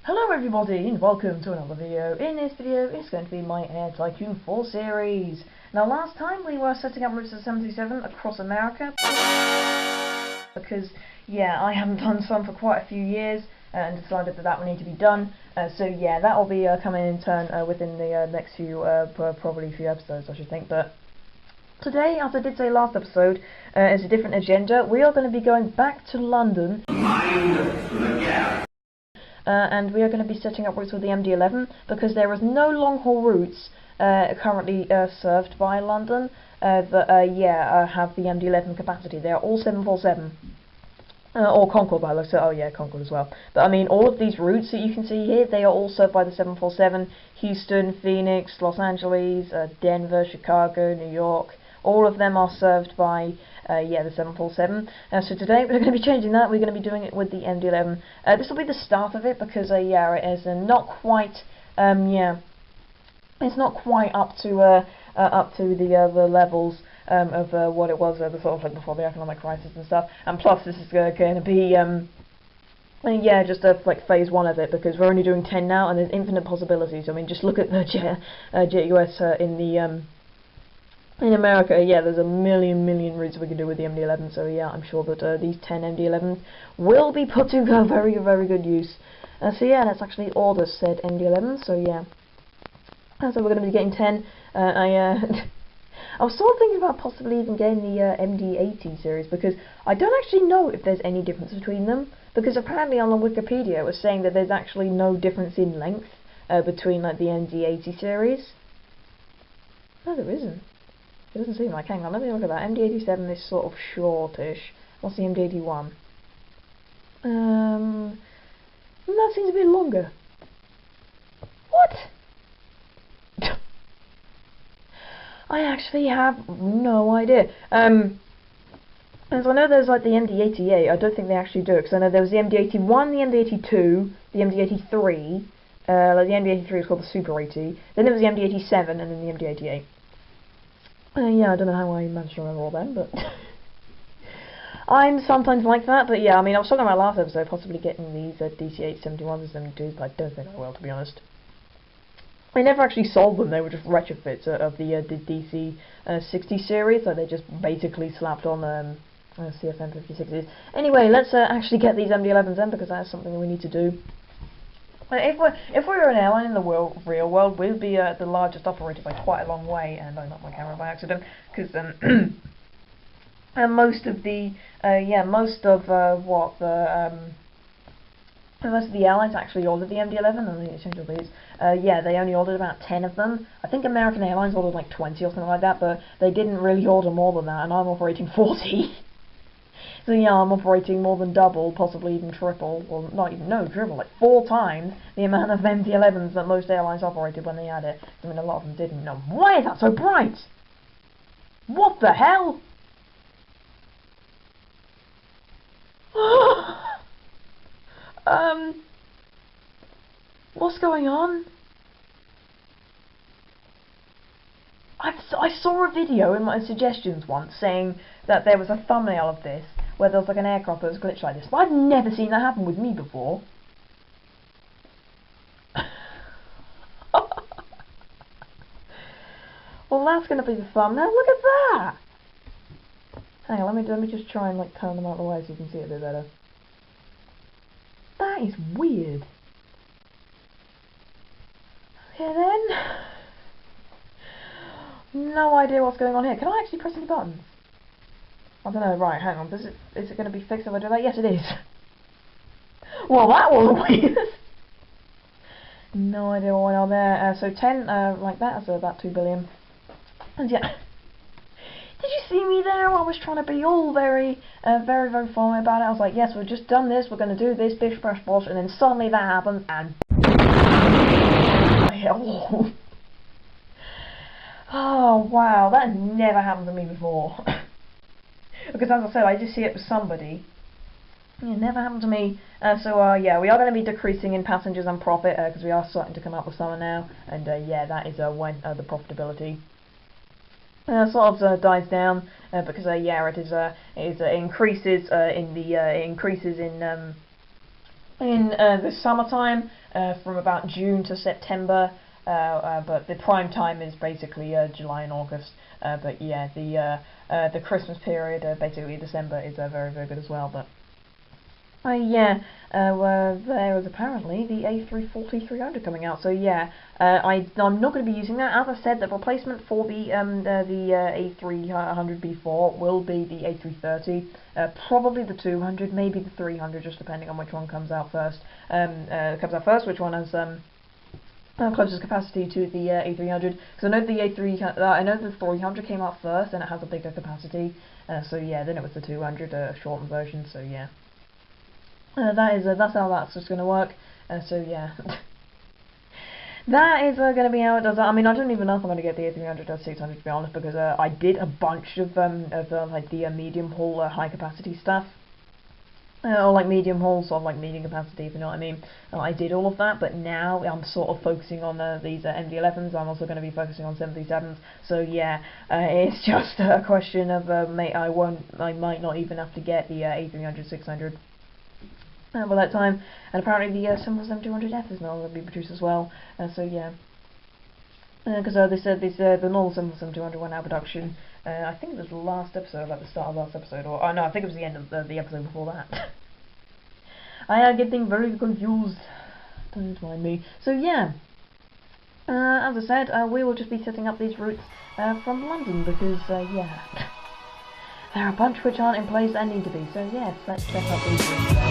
Hello everybody and welcome to another video. In this video it's going to be my Air Tycoon 4 series. Now last time we were setting up routes to 77 across America because yeah, I haven't done some for quite a few years and decided that would need to be done. So yeah, that will be coming in turn within the next few, probably few episodes I should think. But today, as I did say last episode, is a different agenda. We are going to be going back to London. Mind the gap. And we are going to be setting up routes with the MD-11 because there is no long-haul routes currently served by London that have the MD-11 capacity. They are all 747 or Concorde by the looks of it. Oh yeah, Concorde as well. But I mean, all of these routes that you can see here, they are all served by the 747. Houston, Phoenix, Los Angeles, Denver, Chicago, New York. All of them are served by the 747. So today we're going to be changing that. We're going to be doing it with the MD-11. This will be the start of it because it is not quite it's not quite up to the levels of what it was the sort of like before the economic crisis and stuff. And plus this is going to be just like phase 1 of it, because we're only doing 10 now and there's infinite possibilities. I mean, just look at the Jet US in America. Yeah, there's a million routes we can do with the MD-11, so yeah, I'm sure that these 10 MD-11s will be put to very good use. So yeah, let's actually order said MD-11, so yeah. So we're going to be getting 10. I was sort of thinking about possibly even getting the MD-80 series, because I don't actually know if there's any difference between them, because apparently on the Wikipedia it was saying that there's actually no difference in length between like the MD-80 series. No, there isn't. It doesn't seem like. Hang on, let me look at that. MD-87 is sort of shortish. What's the MD-81? That seems a bit longer. What? I actually have no idea. And so I know there's like the MD-88. I don't think they actually do it, because I know there was the MD-81, the MD-82, the MD-83. Like the MD-83 is called the Super 80. Then there was the MD-87, and then the MD-88. Yeah, I don't know how I managed to remember all them, but I'm sometimes like that. But yeah, I mean, I was talking about last episode possibly getting these DC-8, 71s and 72s, but I don't think I will, to be honest. I never actually sold them. They were just retrofits of the DC-60 series, so they just basically slapped on CFM 56s. Anyway, let's actually get these MD-11s in, because that's something that we need to do. If we were an airline in the real world, we'd be the largest operator by quite a long way. And I knocked my camera by accident, because most of the airlines actually ordered the MD-11. I think they changed all these. They only ordered about 10 of them. I think American Airlines ordered like 20 or something like that, but they didn't really order more than that, and I'm operating 40. So yeah, I'm operating more than double, possibly even triple, or not even, no, triple, like 4 times the amount of MD-11s that most airlines operated when they had it. I mean, a lot of them didn't. Now, why is that so bright? What the hell? What's going on? I saw a video in my suggestions once saying that there was a thumbnail of this where there was like an aircraft that was glitched like this, but I've never seen that happen with me before. Well, that's going to be the thumbnail. Look at that! Hang on, let me just try and like turn them out of the way so you can see it a bit better. That is weird. Okay then. No idea what's going on here. Can I actually press any buttons? I don't know. Right, hang on. Is it going to be fixed if I do that? Yes, it is. Well, that was weird. No idea what went on there. So 10 like that, so about 2 billion. And yeah. Did you see me there? I was trying to be all very formal about it. I was like, yes, we've just done this. We're going to do this, bish, bash, bosh, and then suddenly that happens, and hell. Oh wow, that never happened to me before. Because as I said, I just see it with somebody. It never happened to me. Yeah, we are going to be decreasing in passengers and profit, because we are starting to come up with summer now, and yeah, that is when the profitability sort of dies down, because it increases in in the summertime, from about June to September, but the prime time is basically July and August. But yeah, the Christmas period, basically December, is very, very good as well. But yeah, there is apparently the A340-300 coming out. So yeah, I'm not going to be using that. As I said, the replacement for the A300B4 will be the A330, probably the 200, maybe the 300, just depending on which one comes out first. Which one has closest capacity to the A300? Because I know the 300 came out first, and it has a bigger capacity. So yeah, then it was the 200, shortened version. So yeah. That's how that's just going to work. So yeah, that is going to be how it does. I mean, I don't even know if I'm going to get the A300 or 600, to be honest, because I did a bunch of like the medium haul high capacity stuff, or like medium haul, sort of like medium capacity, if you know what I mean. I did all of that, but now I'm sort of focusing on these MD-11s. I'm also going to be focusing on 737s. So yeah, it's just a question of I might not even have to get the A300, 600. By that time, and apparently the 777-200F is now going to be produced as well. So yeah, because they said the normal 777-200 went out of production. I think it was the last episode, like the start of last episode, or no, I think it was the end of the episode before that. I am getting very confused. Don't mind me. So yeah, as I said, we will just be setting up these routes from London because yeah. There are a bunch which aren't in place and need to be, so yes, let's set up these routes then.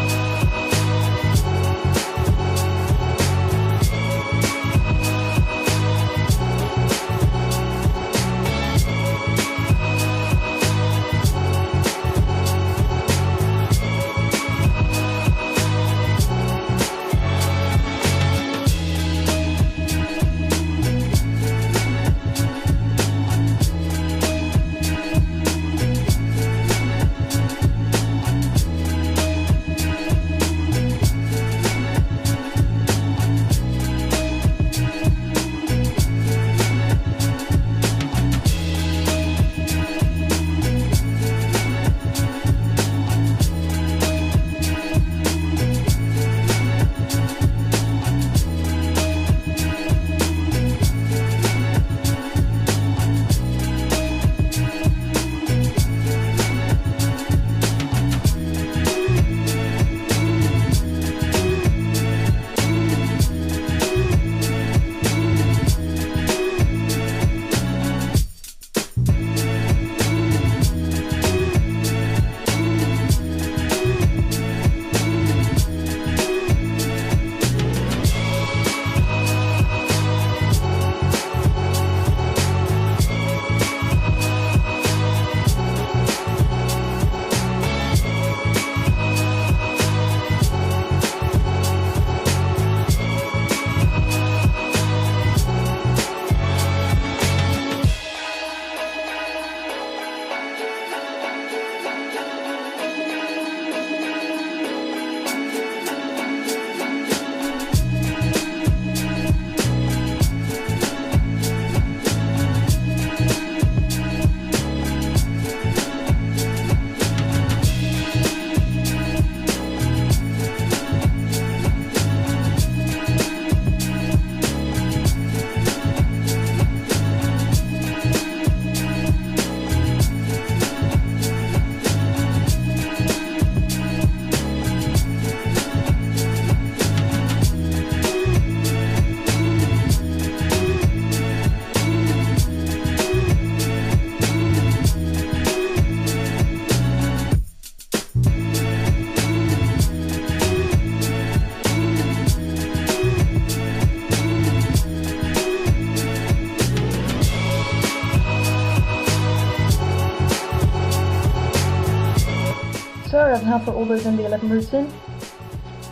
So I've now put all those MD-11 routes in,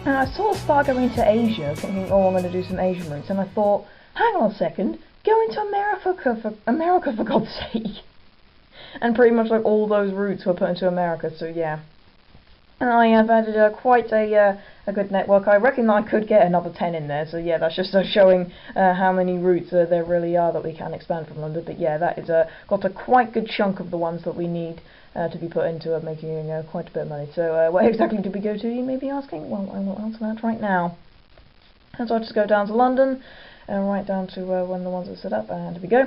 and I sort of started going to Asia, thinking, oh, I'm going to do some Asian routes, and I thought, hang on a second, going to America for God's sake. And pretty much like all those routes were put into America, so yeah. And I have added quite a good network. I reckon I could get another 10 in there, so yeah, that's just showing how many routes there really are that we can expand from London. But yeah, that is got a quite good chunk of the ones that we need to be put into making quite a bit of money. So where exactly did we go to, you may be asking? Well, I will answer that right now. And so I'll just go down to London, and right down to one of the ones I set up, and here we go.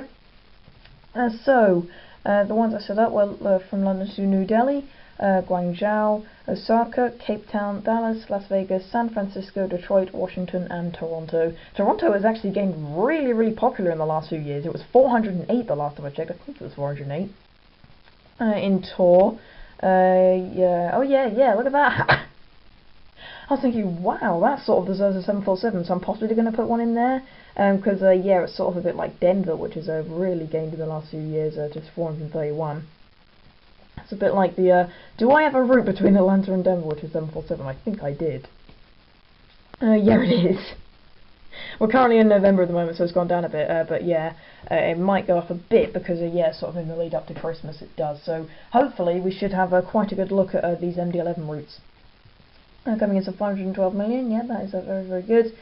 The ones I set up were from London to New Delhi, Guangzhou, Osaka, Cape Town, Dallas, Las Vegas, San Francisco, Detroit, Washington, and Toronto. Toronto has actually gained really, really popular in the last few years. It was 408 the last time I checked. I think it was 408. In tour. Yeah. Oh yeah, look at that. I was thinking, wow, that sort of deserves a 747, so I'm possibly going to put one in there. Because, yeah, it's sort of a bit like Denver, which has really gained in the last few years to 431. It's a bit like the, do I have a route between Atlanta and Denver, which is 747? I think I did. Yeah, it is. We're currently in November at the moment, so it's gone down a bit, but yeah, it might go up a bit because, yeah, sort of in the lead up to Christmas it does. So hopefully we should have quite a good look at these MD-11 routes. Coming in at 512 million, yeah, that is very, very good.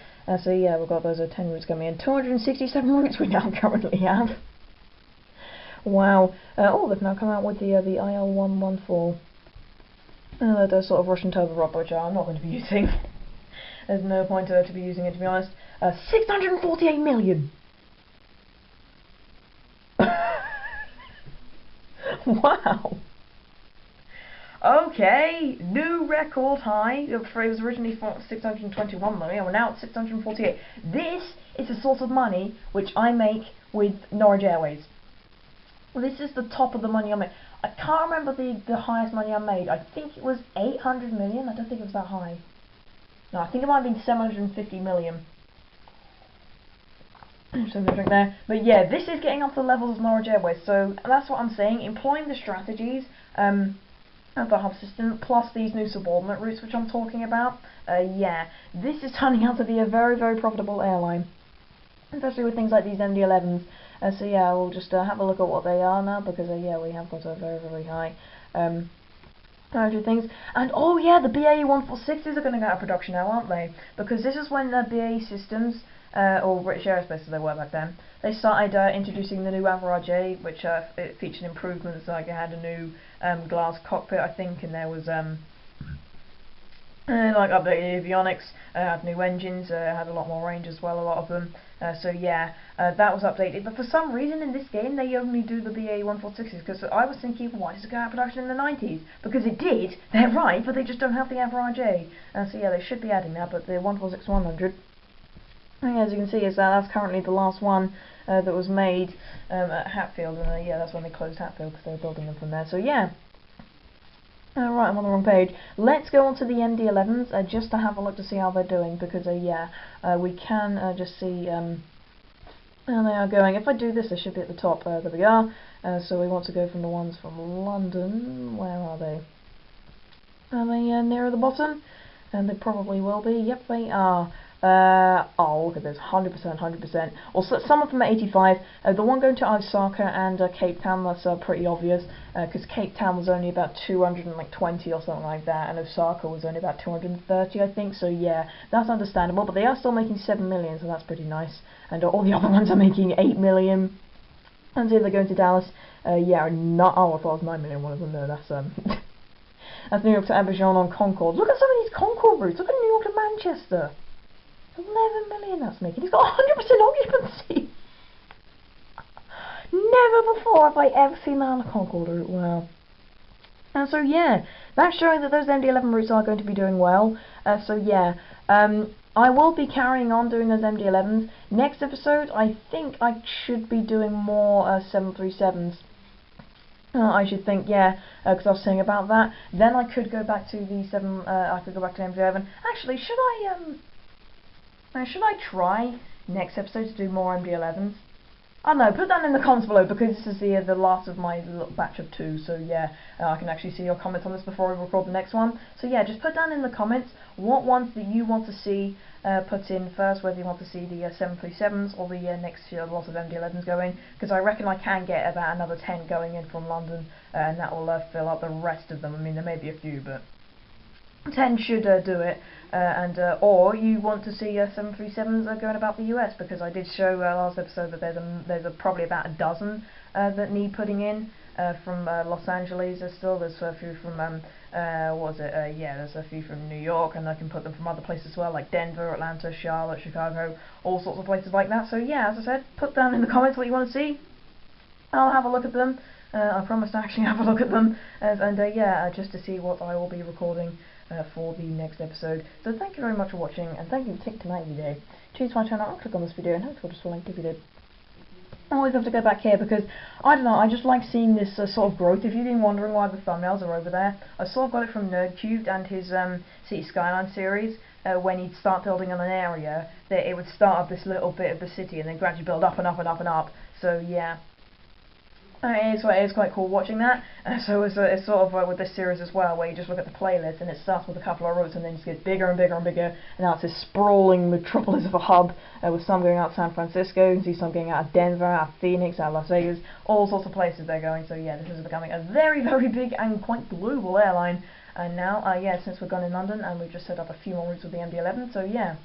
So yeah, we've got those 10 routes coming in. 267 routes we now currently have. Wow. Oh, they've now come out with the IL-114. Those sort of Russian turboprop, which I'm not going to be using. There's no point to be using it, to be honest. 648 million! Wow! Okay, new record high. It was originally 621 million, and we're now at 648. This is the sort of money which I make with Norwich Airways. This is the top of the money I make. I can't remember the highest money I made. I think it was 800 million. I don't think it was that high. No, I think it might have been 750 million. Something to drink there. But yeah, this is getting up to the levels of Norwich Airways. So that's what I'm saying. Employing the strategies of the hub system, plus these new subordinate routes which I'm talking about, yeah, this is turning out to be a very, very profitable airline, especially with things like these MD-11s. So yeah, we'll just have a look at what they are now, because yeah, we have got a very, very high things. And oh yeah, the BAE 146s are going to go out of production now, aren't they? Because this is when BAE Systems, or British Aerospace as they were back then, they started introducing the new Avraj, which it featured improvements, like it had a new glass cockpit, I think, and there was like updated avionics, had new engines, had a lot more range as well, a lot of them. So yeah, that was updated. But for some reason in this game they only do the BAE 146s, because I was thinking, why does it go out of production in the 90s? Because it did, they're right, but they just don't have the Avraj. So yeah, they should be adding that, but the 146-100, as you can see, that's currently the last one that was made at Hatfield, and yeah, that's when they closed Hatfield because they were building them from there. So yeah. Right, I'm on the wrong page. Let's go on to the MD-11s just to have a look to see how they're doing, because yeah, we can just see how they are going. If I do this, they should be at the top. There we are. So we want to go from the ones from London. Where are they? Are they nearer the bottom? And they probably will be. Yep, they are. Oh, look at this, 100%, 100%. Also, some of them are 85. The one going to Osaka and Cape Town, that's pretty obvious, because Cape Town was only about 220 or something like that, and Osaka was only about 230, I think. So yeah, that's understandable. But they are still making 7 million, so that's pretty nice. And all the other ones are making 8 million. And so they're going to Dallas. Yeah, not. Oh, I thought it was 9 million. One of them. No, that's that's New York to Abidjan on Concorde. Look at some of these Concorde routes. Look at New York to Manchester. 11 million that's making. He's got 100% occupancy. Never before have I ever seen that on a Concorde route. Wow. And so yeah, that's showing that those MD-11 routes are going to be doing well. So yeah, I will be carrying on doing those MD-11s. Next episode, I think I should be doing more 737s. I should think, yeah, because I was saying about that. Then I could go back to the I could go back to MD-11. Actually, should I try next episode to do more MD-11s? I don't know, put that in the comments below, because this is the last of my little batch of 2, so yeah, I can actually see your comments on this before I record the next one. So yeah, just put down in the comments what ones that you want to see put in first, whether you want to see the 737s or the next lot of MD-11s going, because I reckon I can get about another 10 going in from London, and that will fill up the rest of them. I mean, there may be a few, but 10 should do it, or you want to see 737s going about the US, because I did show last episode that there's probably about a dozen that need putting in. from Los Angeles. There's a few from what was it? Yeah, there's a few from New York, and I can put them from other places as well, like Denver, Atlanta, Charlotte, Chicago, all sorts of places like that. So yeah, as I said, put down in the comments what you want to see. I'll have a look at them. I promise to actually have a look at them, and yeah, just to see what I will be recording for the next episode. So thank you very much for watching, and thank you for taking tonight video. Choose my channel and click on this video, and hopefully just link if you did. I always have to go back here because, I don't know, I just like seeing this sort of growth. If you've been wondering why the thumbnails are over there, I sort of got it from Nerdcubed and his City Skyline series. When he'd start building on an area, that it would start up this little bit of the city and then gradually build up and up and up and up. So yeah. It is quite cool watching that. So it's sort of with this series as well, where you just look at the playlist and it starts with a couple of routes and then it just gets bigger and bigger and bigger, and now it's this sprawling metropolis of a hub, with some going out of San Francisco, you can see some going out of Denver, out of Phoenix, out of Las Vegas, all sorts of places they're going. So yeah, this is becoming a very, very big and quite global airline. And now, yeah, since we're gone in London, and we've just set up a few more routes with the MD-11, so yeah.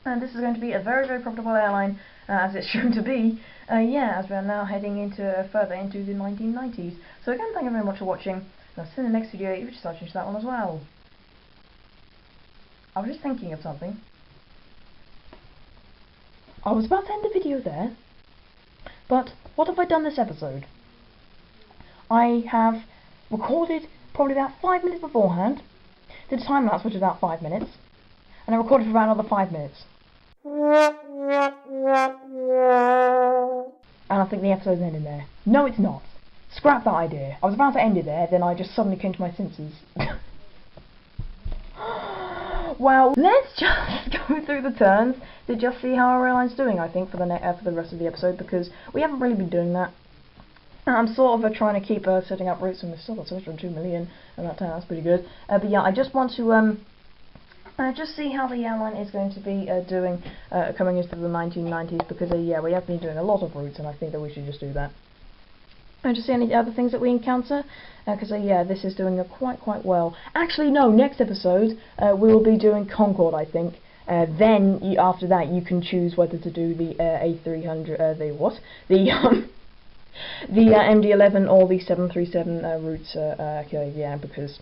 And this is going to be a very, very profitable airline, as it's shown to be, yeah, as we are now heading into further into the 1990s. So again, thank you very much for watching, and I'll see you in the next video if you decide to change that one as well. I was just thinking of something. I was about to end the video there, but what have I done this episode? I have recorded probably about 5 minutes beforehand, did a time lapse which is about 5 minutes, and I recorded for about another 5 minutes. And I think the episode's ending there. No, it's not. Scrap that idea. I was about to end it there, then I just suddenly came to my senses. Well, let's just go through the turns to just see how our airline's doing, I think, for the rest of the episode, because we haven't really been doing that. I'm sort of trying to keep setting up routes, and we've still got 2 million, and that's pretty good. But yeah, I just want to just see how the airline is going to be doing coming into the 1990s, because yeah, we have been doing a lot of routes, and I think that we should just do that. And just see any other things that we encounter, because yeah, this is doing quite well. Actually, no, next episode we will be doing Concorde, I think. Then after that, you can choose whether to do the A300, the MD-11 or the 737 routes. Okay, yeah, because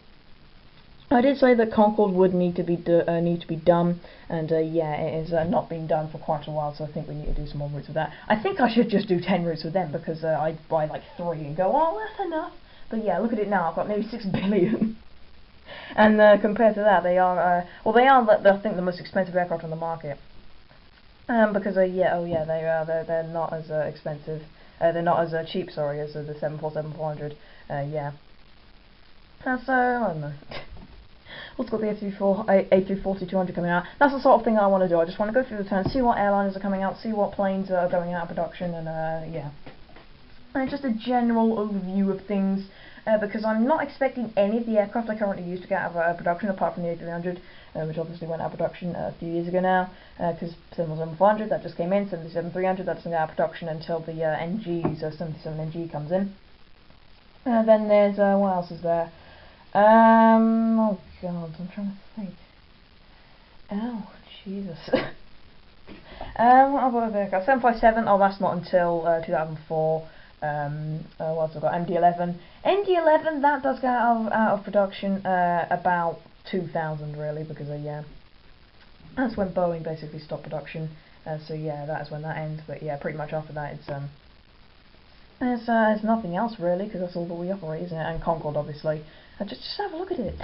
I did say that Concorde would need to be done, and yeah, it is not been done for quite a while, so I think we need to do some more routes with that. I think I should just do 10 routes with them, because I'd buy like 3 and go, oh, that's enough. But yeah, look at it now, I've got nearly 6 billion. And compared to that, they are, well, they are, I think, the most expensive aircraft on the market. Because yeah, they're not as expensive. They're not as cheap, sorry, as the 747-400. Yeah. So I don't know. Also got the A340-200 coming out. That's the sort of thing I want to do. I just want to go through the turns, see what airliners are coming out, see what planes are going out of production, and yeah. And just a general overview of things, because I'm not expecting any of the aircraft I currently use to get out of production, apart from the A300, which obviously went out of production a few years ago now, because 747-400, that just came in, 737-300, that doesn't get out of production until the NGs, 77NG comes in. Then there's, what else is there? Oh god, I'm trying to think. Oh, Jesus. What other vehicle? 757, oh, that's not until 2004. What else have I got? MD-11. MD-11, that does go out of production about 2000, really, because, yeah, that's when Boeing basically stopped production. So, yeah, that is when that ends. But, yeah, pretty much after that, there's nothing else, really, because that's all that we operate, isn't it? And Concorde, obviously. Just have a look at it.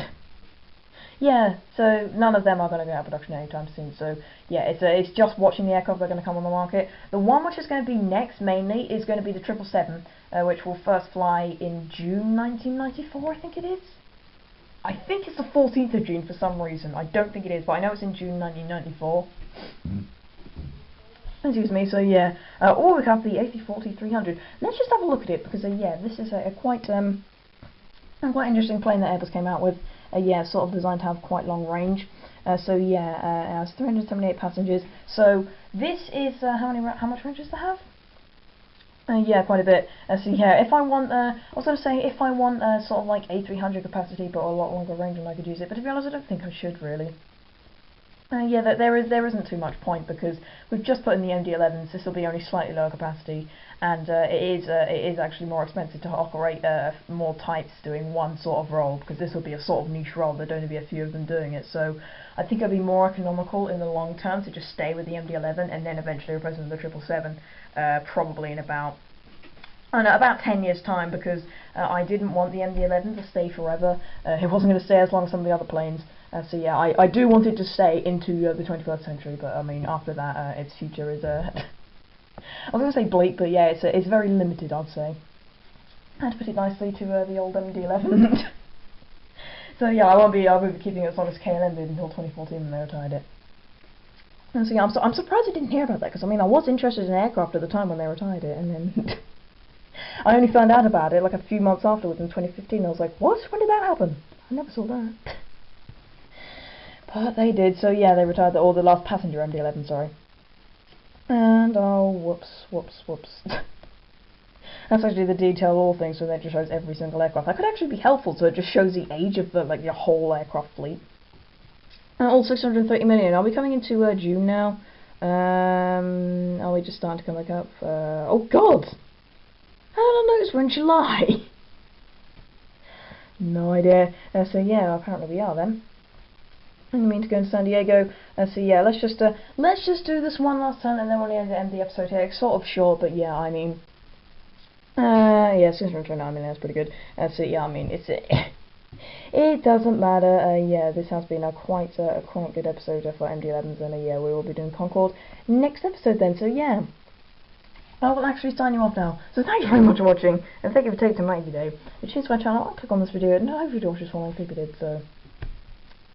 Yeah, so none of them are going to go out of production anytime soon. So yeah, it's just watching the aircraft that are going to come on the market. The one which is going to be next mainly is going to be the 777, which will first fly in June 1994, I think it is. I think it's the 14th of June for some reason. I don't think it is, but I know it's in June 1994. Excuse me. So yeah, or we have the A340-300. Let's just have a look at it, because yeah, this is a quite interesting plane that Airbus came out with. Yeah, sort of designed to have quite long range. So yeah, it has 378 passengers. So this is how much range does it have? Yeah, quite a bit. So yeah, if I want, I was going to say, if I want sort of like A300 capacity but a lot longer range, then I could use it. But to be honest, I don't think I should really. Yeah, there isn't too much point because we've just put in the MD-11s. This will be only slightly lower capacity, and it is actually more expensive to operate more types doing one sort of role, because this will be a sort of niche role. There'd only be a few of them doing it. So I think it'll be more economical in the long term to just stay with the MD-11 and then eventually replace them with the 777, probably in about 10 years time, because I didn't want the MD-11 to stay forever. It wasn't going to stay as long as some of the other planes. So yeah, I do want it to stay into the 21st century, but I mean after that its future is I was going to say bleak, but yeah, it's very limited, I'd say. I had to put it nicely to the old MD-11. So yeah, I'll be keeping it as long as KLM did until 2014 when they retired it. And so yeah, I'm surprised I didn't hear about that, because I mean I was interested in aircraft at the time when they retired it, and then I only found out about it like a few months afterwards in 2015. I was like, what? When did that happen? I never saw that. But they did, so yeah, they retired the last passenger MD-11, sorry. And, oh, whoops. That's actually the detail all thing, so that just shows every single aircraft. That could actually be helpful, so it just shows the age of the whole aircraft fleet. All 630 million. Are we coming into June now? Are we just starting to come back up? Oh god! How did I notice we're in July? No idea. So yeah, apparently we are then. I mean to go to San Diego. So yeah, let's just do this one last time, and then we'll end the episode here. It's sort of short, but yeah, I mean, yeah, 629 million. That's pretty good. So yeah, I mean, it doesn't matter. Yeah, this has been a quite good episode for MD-11s, and yeah, we will be doing Concorde next episode then. So yeah. I will actually sign you off now. So thank you very much for watching, and thank you for taking time out of your day to choose my channel and click on this video, and I hope you watch this one like people did. So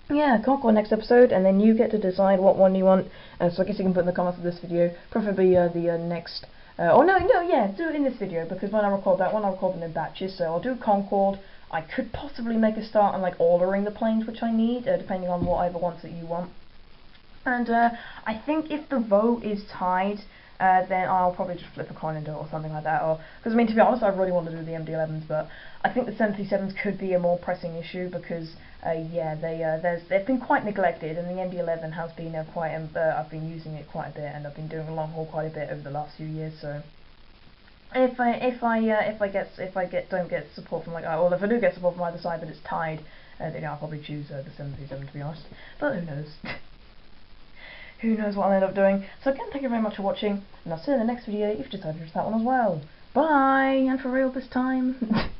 yeah, Concorde next episode, and then you get to decide what one you want. So I guess you can put in the comments of this video, preferably the next. Yeah, do it in this video, because when I record them in batches. So I'll do Concorde. I could possibly make a start on ordering the planes which I need, depending on whatever ones that you want. And I think if the vote is tied, then I'll probably just flip a coin and do it or something like that. Or because I mean, to be honest, I really want to do the MD-11s, but I think the 737s could be a more pressing issue because yeah, they've been quite neglected, and the MD-11 has been quite. I've been using it quite a bit, and I've been doing a long haul quite a bit over the last few years. So if I don't get support from well, if I do get support from either side, but it's tied, then I'll probably choose the 737 to be honest. But who knows? Who knows what I'll end up doing. So again, thank you very much for watching, and I'll see you in the next video if you decide to watch that one as well. Bye, and for real this time.